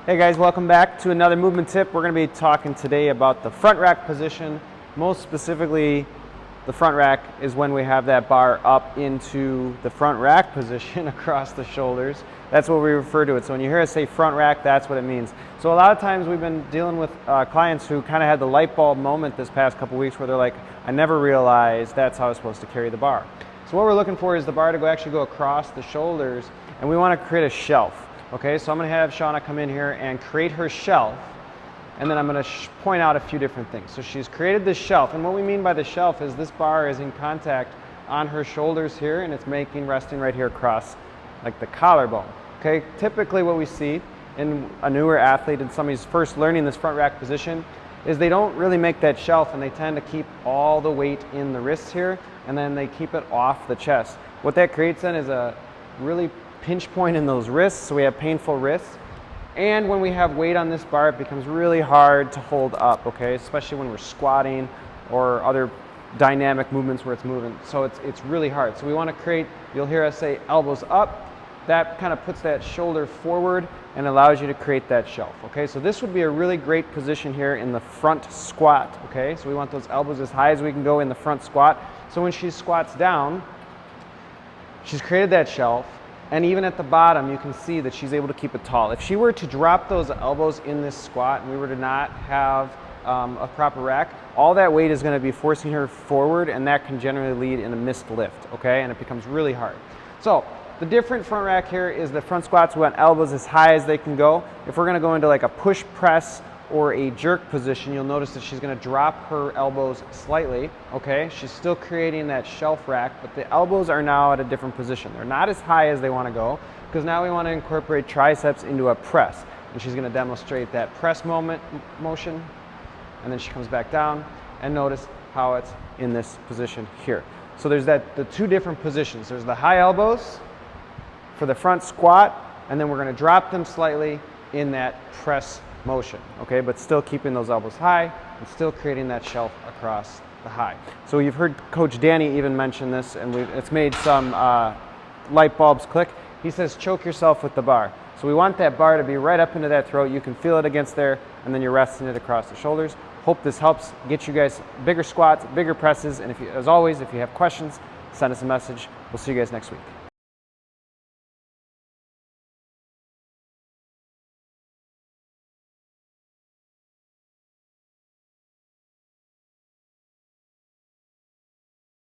Hey guys, welcome back to another movement tip. We're going to be talking today about the front rack position. Most specifically, the front rack is when we have that bar up into the front rack position across the shoulders. That's what we refer to it. So when you hear us say front rack, that's what it means. So a lot of times we've been dealing with clients who kind of had the light bulb moment this past couple weeks where they're like, I never realized that's how I was supposed to carry the bar. So what we're looking for is the bar to actually go across the shoulders, and we want to create a shelf. Okay, so I'm going to have Shauna come in here and create her shelf, and then I'm going to point out a few different things. So she's created this shelf, and what we mean by the shelf is this bar is in contact on her shoulders here, and it's resting right here across like the collarbone. Okay, typically what we see in a newer athlete and somebody who's first learning this front rack position is they don't really make that shelf, and they tend to keep all the weight in the wrists here, and then they keep it off the chest. What that creates then is a really pinch point in those wrists, so we have painful wrists. And when we have weight on this bar, it becomes really hard to hold up, okay? Especially when we're squatting or other dynamic movements where it's moving. So it's really hard. So we want to create, you'll hear us say elbows up. That kind of puts that shoulder forward and allows you to create that shelf, okay? So this would be a really great position here in the front squat, okay? So we want those elbows as high as we can go in the front squat. So when she squats down, she's created that shelf. And even at the bottom, you can see that she's able to keep it tall. If she were to drop those elbows in this squat and we were to not have a proper rack, all that weight is going to be forcing her forward, and that can generally lead in a missed lift, okay? And it becomes really hard. So the different front rack here is the front squats, we want elbows as high as they can go. If we're going to go into like a push press or a jerk position, you'll notice that she's going to drop her elbows slightly, okay? She's still creating that shelf rack, but the elbows are now at a different position. They're not as high as they want to go, because now we want to incorporate triceps into a press. And she's going to demonstrate that press motion, and then she comes back down, and notice how it's in this position here. So there's the two different positions. There's the high elbows for the front squat, and then we're going to drop them slightly in that press motion, okay, but still keeping those elbows high and still creating that shelf across the high. So you've heard Coach Danny even mention this, and it's made some light bulbs click. He says choke yourself with the bar. So we want that bar to be right up into that throat. You can feel it against there, and then you're resting it across the shoulders. Hope this helps get you guys bigger squats, bigger presses, and as always, if you have questions, send us a message. We'll see you guys next week.